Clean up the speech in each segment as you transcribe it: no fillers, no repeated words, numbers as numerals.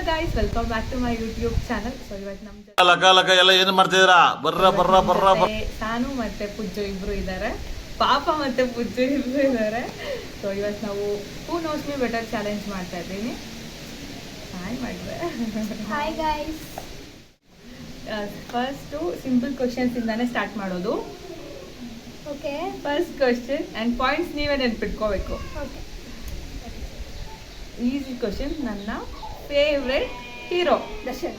Guys, welcome back to my YouTube channel. So ಇವತ್ತು ನಮ್ಮ ಎಲ್ಲ ಏನು ಮಾಡ್ತಿದ್ದೀರಾ? ಸಾನು ಮತ್ತೆ ಪುಜ್ಜು ಇಬ್ರು ಇದ್ದಾರೆ, ಪಾಪ ಮತ್ತೆ ಪುಜ್ಜು ಇಬ್ರು ಇದ್ದಾರೆ. ಸೊ ಇವತ್ತು ನಾವು who knows me better challenge ಮಾಡ್ತಾ ಇದ್ದೀನಿ. ಹಾಯ್ ಮಾಡಿದ್ರೆ hi guys. First simple questions ಇಂದಾನೆ ಸ್ಟಾರ್ಟ್ ಮಾಡೋದು. Okay, first question and points ನೀವೇ ನೆನ್ಪಿಟ್ಕೋಬೇಕು. Okay, easy question. ನನ್ನ ಫೇವ್ರೆಟ್ ಹೀರೋ ದರ್ಶನ್.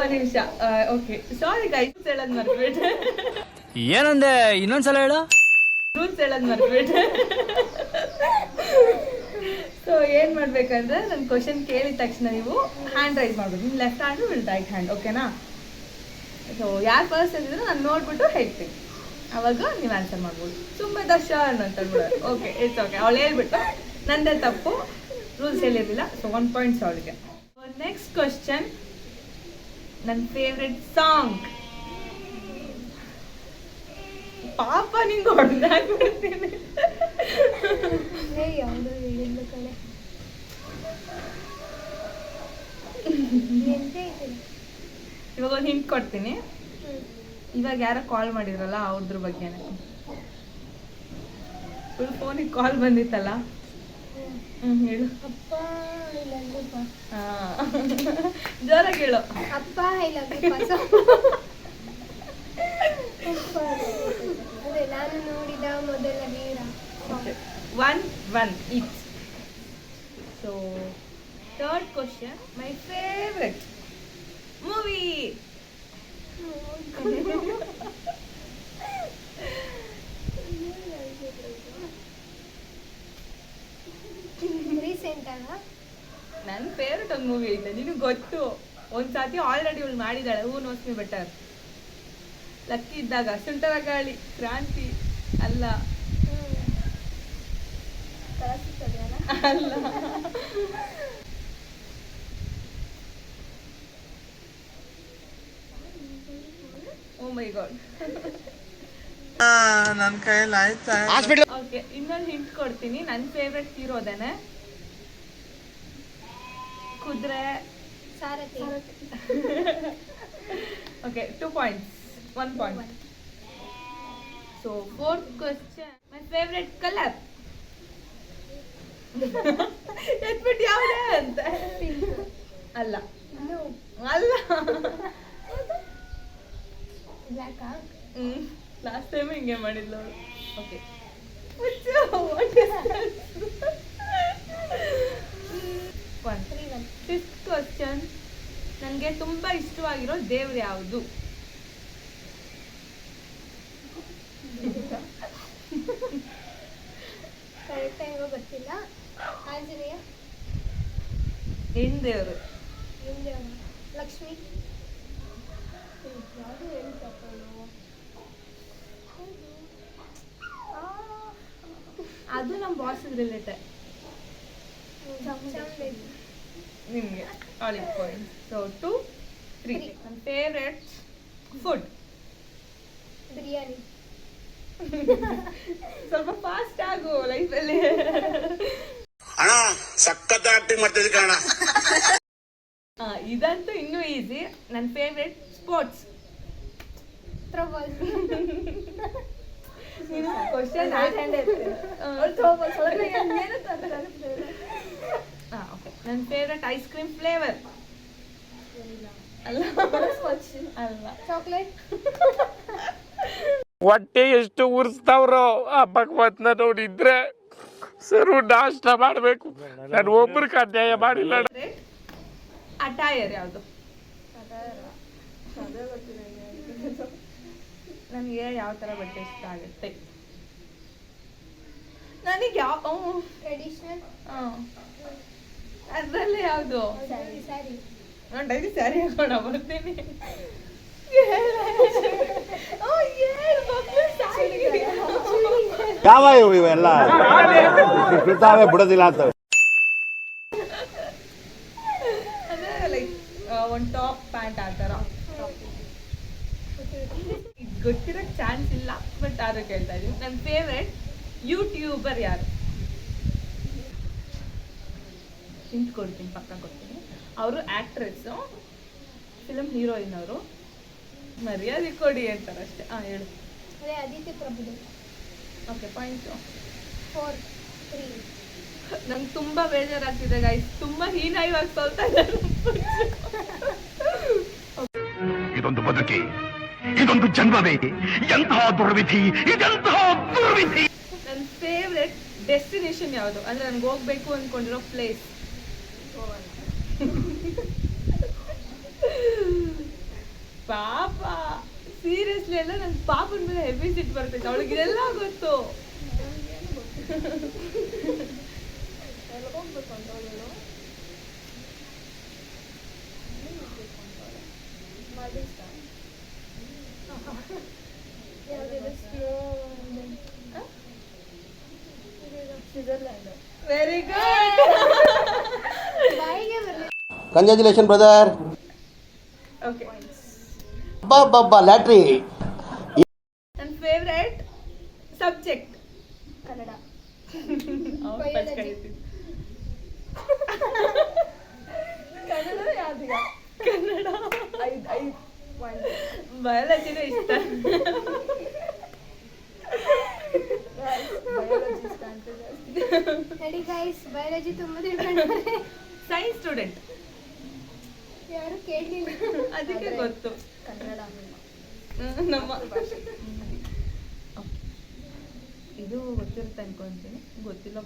ಒಂದು ನಿಮಿಷ. ಓಕೆ, ಸಾರಿ ಗೈಸ್, ಹೇಳೋದು ಮರ್ತ್ಬಿಟ್ಟೆ. ಏನಂದೆ? ಇನ್ನೊಂದ್ಸಲ ಹೇಳು. ರೂಲ್ಸ್ ಹೇಳೋದು ಮರ್ತ್ಬಿಟ್ಟೆ. ಸೊ ಏನು ಮಾಡ್ಬೇಕಂದ್ರೆ ನನ್ನ ಕ್ವಶನ್ ಕೇಳಿದ ತಕ್ಷಣ ನೀವು ಹ್ಯಾಂಡ್ ರೈಸ್ ಮಾಡ್ಬೋದು. ನಿಮ್ಮ left hand will write hand, ಓಕೆನಾ? ಸೊ ಯಾರು ಫಸ್ಟ್ ಅಂತಿದ್ರೆ ನಾನು ನೋಡ್ಬಿಟ್ಟು ಹೇಳ್ತೀನಿ, ಅವಾಗ ನೀವು ಆನ್ಸರ್ ಮಾಡ್ಬೋದು. ಸುಮ್ಮನೆ ದರ್ಶನ್ ಅಂತ ಅಂದ್ಬಿಡೋದು. Okay, it's okay. ಅವಳು ಹೇಳ್ಬಿಟ್ಟು ನಂದೇ ತಪ್ಪು, ರೂಲ್ಸ್ ಹೇಳಿರಲಿಲ್ಲ. ಸೊ 1 ಪಾಯಿಂಟ್ಸ್ ಅವಳಿಗೆ. ನೆಕ್ಸ್ಟ್ ಕ್ವಶನ್, ನನ್ನ ಫೇವ್ರೆಟ್ ಸಾಂಗ್. ಪಾಪ ನಿಂಗೆ ಹೊಡೆದಾಗ್ಬಿಡ್ತೀನಿ. ಯಾವುದು ಹೇಳಿಲ್ಲ ಕಡೆ. ಇವಾಗ ಒಂದು ಹಿಂಟ್ ಕೊಡ್ತೀನಿ. ಇವಾಗ ಯಾರೋ ಕಾಲ್ ಮಾಡಿದ್ರಲ್ಲ ಅವ್ರದ್ರ ಬಗ್ಗೆನೇ. ಫುಲ್ ಫೋನಿಗೆ ಕಾಲ್ ಬಂದಿತ್ತಲ್ಲ. ಹೇಳು. ಅಪ್ಪ ಐ ಲವ್ ಯು ಪಾ. ಜೋರಾಗಿ ಹೇಳು. ಅಪ್ಪ ಐ ಲವ್ ಯು ಪಾ. ಅದೇ ನಾನು ನೋಡಿದ ಮೊದಲ ವೀರ. 1-1 each. So third question, my favorite movie. Recent ಆಗ ನನ್ನ ಫೇವ್ರೆಟ್ ಒಂದು ಮೂವಿ ಐತೆ, ನಿನಗೆ ಗೊತ್ತು. ಒಂದ್ಸತಿ ಆಲ್ರೆಡಿ ಇವಳು ಮಾಡಿದ್ದಾಳೆ, ಹೂ ನೋಸ್ ಮೀ ಬೆಟರ್. ಲಕ್ಕಿ ಇದ್ದಾಗ, ಸುಂಟರ ಗಾಳಿ, ಕ್ರಾಂತಿ ಅಲ್ಲ ಅಲ್ಲ. ಓ ಮೈ ಗಾಡ್. ನನ್ನ ಕೈಯಲ್ಲಿ ಆಯ್ತಾ? ಓಕೆ, ಇನ್ನೊಂದು ಹಿಂಟ್ ಕೊಡ್ತೀನಿ. ನನ್ನ ಫೇವ್ರೆಟ್ ಹೀರೋದೇನೆ. ಕುದುರೆ ಸಾರಥಿ. Okay, 2 points, 1 point. So fourth question, my favorite color. ಎತ್ಬಿಟ್ಟು ಯಾವ್ದೇ ಅಂತ. ಅಲ್ಲ ಅಲ್ಲ. ಬ್ಲ್ಯಾಕ್. ಲಾಸ್ಟ್ ಟೈಮ್ ಹಿಂಗೆ ಮಾಡಿದ್ಲು ಅವಳು. ಓಕೆ, ಫಿಫ್ತ್ ಕ್ವಶನ್, ನನಗೆ ತುಂಬ ಇಷ್ಟವಾಗಿರೋ ದೇವ್ರು ಯಾವುದು? ಕರೆಕ್ಟ್ ಆಗಿ ಗೊತ್ತಿಲ್ಲ. ಆಂಜನೇಯ. ಹೆಣ್ ದೇವರು. ಲಕ್ಷ್ಮಿ. ಯಾವುದು ಹೇಳ್ತಪ್ಪ ನಾವು. ಅದು ನಮ್ಮ ಬಾಸ್ ರಿಲೇಟೆಡ್. ನಿಮಗೆ ಆಲಿವ್ ಪಾಯಿಂಟ್. ಸೊ 2-3. ನನ್ನ ಫೇವ್ರೆಟ್ ಫುಡ್ ಬಿರಿಯಾನಿ. ಸ್ವಲ್ಪ ಫಾಸ್ಟ್ ಆಗು ಲೈಫಲ್ಲಿ. ಅಣ್ಣ ಸಖತ್ ಆಕ್ಟಿಂಗ್ ಮಾಡ್ತಿದ್ದೆ ಕಣ. ಇದಂತೂ ಇನ್ನೂ ಈಸಿ. ನನ್ನ favourite sports. Throwball. Question okay. ನನ್ನ ಫೇವ್ರೆಟ್ ಐಸ್ ಕ್ರೀಮ್ ಫ್ಲೇವರ್. ಅಲ್ಲ ಅಲ್ಲ, ಚಾಕ್ಲೇಟ್. ಹೊಟ್ಟೆ ಎಷ್ಟು ಉರ್ಸ್ತಾವ್ರೋ ಆ ಭಗವತ್ನ ನೋಡಿದ್ರೆ ಸರು ನಾಷ್ಟ ಮಾಡ್ಬೇಕು. ನಾನು ಒಬ್ರಿಗೆ ಅನ್ಯಾಯ ಮಾಡಿಲ್ಲ. ಅಟೈರ್ ಯಾವುದು? ನನಗೆ ಯಾವ ಥರ ಬಟ್ಟೆ ಇಷ್ಟ ಆಗುತ್ತೆ? ನನಗೆ ಯಾವ ಟ್ರೆಡಿಷನಲ್. ಅದರಲ್ಲಿ ಯಾವುದು? ಸ್ಯಾರಿ. ನಾನು ಡೈಲಿ ಸ್ಯಾರಿ ಹಾಕೋಣ ಬರ್ತೀನಿ. ಯಾವ ಇವೆಲ್ಲ ಸುತ್ತಾವೆ ಬಿಡೋದಿಲ್ಲ ಅಂತ. ಅದೇ ಲೈಕ್ ಒಂದು ಟಾಪ್ ಪ್ಯಾಂಟ್ ಆ ಥರ. ಗೊತ್ತಿರೋಕ್ಕೆ ಚಾನ್ಸ್ ಇಲ್ಲ, ಬಟ್ ಆದ್ರೂ ಕೇಳ್ತಾ ಇದ್ದೀನಿ. ನನ್ನ ಫೇವ್ರೆಟ್ ಯೂಟ್ಯೂಬರ್ ಯಾರು? ಹಿಂಟ್ ಕೊಡ್ತೀನಿ, ಪಕ್ಕ ಕೊಡ್ತೀನಿ. ಅವರು ಆ್ಯಕ್ಟ್ರೆಸ್ಸು, ಫಿಲಮ್ ಹೀರೋಯಿನ್ ಅವರು. ಮರ್ಯಾದೆ ಕೊಡಿ ಅಂತಾರೆ ಅಷ್ಟೇ. ಹೇಳು. ಅದೇ ಆದಿತ್ಯ ಪ್ರಭುದೇವ್. Okay, point. 4-3. ನಂಗೆ ತುಂಬ ಬೇಜಾರಾಗ್ತಿದೆ ಗೈಸ್, ತುಂಬ ಹೀನಾಯವಾಗಿ ಸೋಲ್ತಾ ಇದ್ದಾರೆ. ಇದೊಂದು ಬದುಕಿ, ಇದೊಂದು ಜನ್ಮವೇ, ಎಂತಹ ದುರ್ವಿಧಿ, ಇದೆಂತಹ ದುರ್ವಿಧಿ. ನನ್ನ ಫೇವ್ರೆಟ್ ಡೆಸ್ಟಿನೇಷನ್ ಯಾವುದು ಅಂದರೆ ನನಗೆ ಹೋಗ್ಬೇಕು ಅಂದ್ಕೊಂಡಿರೋ ಪ್ಲೇಸ್? ಪಾಪ ಸೀರಿಯಸ್ಲಿ ಎಲ್ಲ ನನ್ನ ಪಾಪನ ಮೇಲೆ ಹೆವಿ ಸಿಟ್ಟು ಬರ್ತೈತೆ. ಅವಳಿಗೆ ಇದೆಲ್ಲ ಗೊತ್ತು. ಹೋಗ್ಬೇಕು ಅಂತ ಅವಳು ಸ್ವಿಟ್ಜರ್ಲ್ಯಾಂಡ್. Very good. ಬಾಯಿಗೆ ಬರಲಿ. Congratulation brother. ಓಕೆ, ಲ್ಯಾಟ್ರಿ. ನನ್ನ ಫೇವ್ರೆಟ್ ಸಬ್ಜೆಕ್ಟ್ ಕನ್ನಡ. ಕನ್ನಡ ಯಾವ್ದು? ಕನ್ನಡ. ಬಯಾಲಜಿನೇ ಇಷ್ಟ. ನಡಿ ಗೈಸ್, ಬಯಾಲಜಿ ತುಂಬಾ ತಿಳ್ಕೊಂಡ್ರೆ. ಸೈನ್ಸ್ ಸ್ಟೂಡೆಂಟ್, ಯಾರು ಕೇಳಲಿಲ್ಲ, ಅದಕ್ಕೆ ಗೊತ್ತು. ಕನ್ನಡ ನಮ್ಮ ಇದು ಗೊತ್ತಿರುತ್ತೆ ಅನ್ಕೊಂತೀನಿ, ಗೊತ್ತಿಲ್ಲ.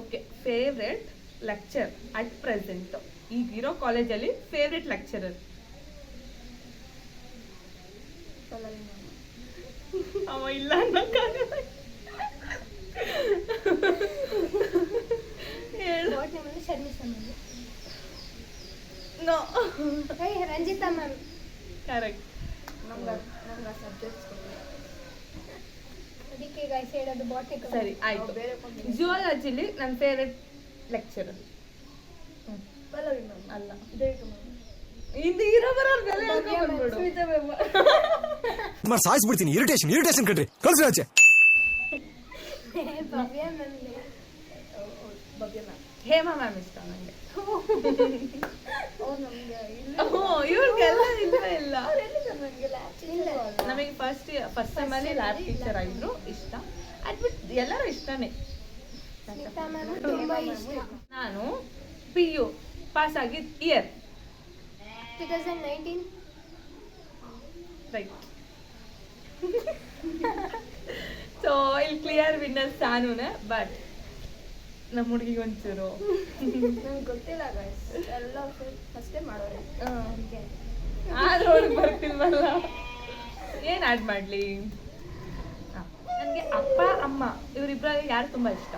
Okay, favourite lecture at present ಈಗಿರೋ ಕಾಲೇಜಲ್ಲಿ ಫೇವ್ರೆಟ್ ಲೆಕ್ಚರರ್? ಅವ ಇಲ್ಲ ಅನ್ನೋಕ್ಕಾಗಲ್ಲ. ಹೇಳು. Sharmishtha ma'am. No, Ranjita ma'am. Correct. ನಮ್ಗೆ ಸಬ್ಜೆಕ್ಟ್ಸ್ ಅದಕ್ಕೆ ಗೈಸ್ ಹೇಳೋದು ಬಾಟ್ನಿ. ಸರಿ, ಆಯ್ತು. ಜಿಯಾಲಜಿಲಿ ನನ್ನ ಫೇವ್ರೆಟ್ ಲೆಕ್ಚರರ್ ಅಲ್ಲ, ಇದು ಇರೋ ಬರೋರ್ ಬೆಲೆ ಹೇಳ್ಕೊಂಡ್ಬಿಡು. ಸಾಯಿಸ್ಬಿಡ್ತೀನಿ. ಇರಿಟೇಷನ್ ಕಣ್ರಿ, ಕಳ್ಸಿ ಆಚೆ. ಭವ್ಯ ಮ್ಯಾಮ್. ಹೇಮಾ ಮ್ಯಾಮ್ ಇಷ್ಟ ನನಗೆ. ಇವ್ರಿಗೆಲ್ಲ ಇಲ್ಲ. ನಮಗೆ ಫಸ್ಟ್ ಸೆಮಲ್ಲಿ ಲ್ಯಾಬ್ ಟೀಚರ್ ಆಗಿದ್ರು, ಇಷ್ಟ. ಅದ್ಬಿಟ್ಟು ಎಲ್ಲರೂ ಇಷ್ಟನೇ. ಸ್ಮಿತಾ ಮ್ಯಾಮ್ ತುಂಬಾ ಇಷ್ಟ. ನಾನು PU ಪಾಸ್ ಆಗಿದ್ದ ಇಯರ್ 2019. ರೈಟ್. ಸೊ ಇಲ್ಲಿ ಕ್ಲಿಯರ್ ವಿನ್ನರ್ ಸಾನುನೇ, ಬಟ್ ನಮ್ಮ ಹುಡುಗಿಗೆ ಒಂಚೂರು ನಂಗೆ ಗೊತ್ತಿಲ್ಲ ಗೈಸ್, ಎಲ್ಲ ಫಸ್ಟೇ ಮಾಡೋರೆ. ಆದ್ರೂ ಅವ್ರಿಗೆ ಬರ್ತಿಲ್ವಲ್ಲ, ಏನು ಆ್ಯಡ್ ಮಾಡಲಿ? ನನಗೆ ಅಪ್ಪ ಅಮ್ಮ ಇವರಿಬ್ಬರಲ್ಲಿ ಯಾರು ತುಂಬ ಇಷ್ಟ?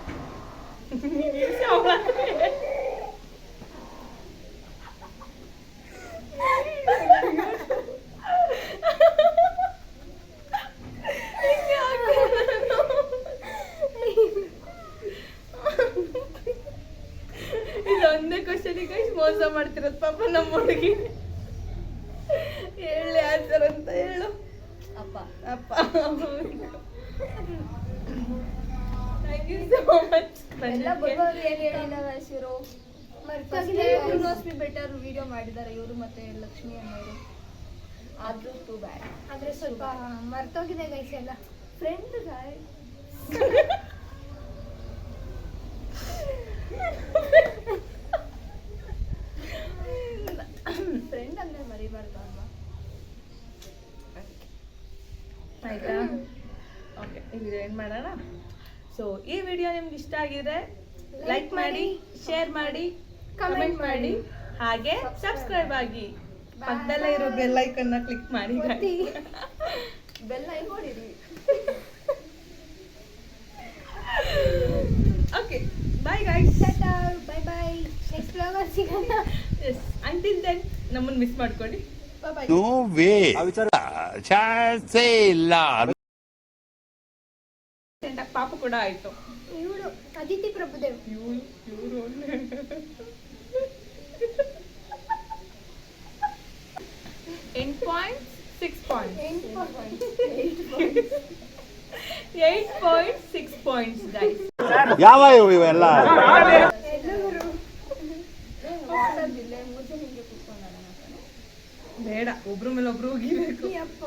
ಇದೊಂದೇ ಕ್ವಶನಿಗೆ ಮೋಸ ಮಾಡ್ತಿರೋದು ಪಾಪ ನಮ್ಮ ಹುಡುಗಿ. ಹೇಳಿ ಆನ್ಸರ್ ಅಂತ ಹೇಳು. ಅಪ್ಪ. Thank you so much. ಎಲ್ಲ ಬರೋರು ಏನು ಹೇಳಿಲ್ಲ ಗೈಸ್. ಇವರು ಬೆಟರ್ ವಿಡಿಯೋ ಮಾಡಿದ್ದಾರೆ ಇವರು ಮತ್ತೆ ಲಕ್ಷ್ಮಿ ಅನ್ನೋರು. ಆದ್ರೂ ಟೂ ಬ್ಯಾಡ್. ಆದರೆ ಸ್ವಲ್ಪ ಮರ್ತೋಗಿದೆ ಗೈಸ್ ಎಲ್ಲ. ಫ್ರೆಂಡ್ ಗಾಯ್. ಫ್ರೆಂಡ್ ಅಂದ್ರೆ ಮರಿಬಾರ್ದು ಅಲ್ವಾ? ಆಯ್ತಾ? ಓಕೆ, ಈ ವಿಡಿಯೋ ಏನು ಮಾಡೋಣ? ಸೊ ಈ ವಿಡಿಯೋ ನಿಮ್ಗೆ ಇಷ್ಟ ಆಗಿದ್ರೆ ಲೈಕ್ ಮಾಡಿ, ಶೇರ್ ಮಾಡಿ, ಕಮೆಂಟ್ ಮಾಡಿ, ಹಾಗೆ ಸಬ್ಸ್ಕ್ರೈಬ್ ಆಗಿ. ಪಕ್ಕದಲ್ಲೇ ಇರೋ ಬೆಲ್ ಐಕನ್ನ ಕ್ಲಿಕ್ ಮಾಡಿ. ಬೆಲ್ ಐಕನ್ ಹೊಡಿರಿ. Okay, bye guys. Tata, bye bye. Next vlog ಸಿಗೋಣ. ಎಸ್, ಅಂಟಿಲ್ ದೆನ್ ನಮ್ಮನ್ನು ಮಿಸ್ ಮಾಡ್ಕೊಳ್ಳಿ. ಬಾಯ್. ನೋ ವೇ, ಚಾನ್ಸೇ ಇಲ್ಲ. ಪಾಪ ಕೂಡ ಆಯ್ತು. ಇವಳು ಅದಿತಿ ಪ್ರಭುದೇವ್. ಇವರು 8.6 points. 8.6 points, guys. ಯಾವ ಇವೆಲ್ಲ? ಬೇಡ, ಒಬ್ರ ಮೇಲೆ ಒಬ್ರು ಉಗಿಬೇಕು. ಯಪ್ಪ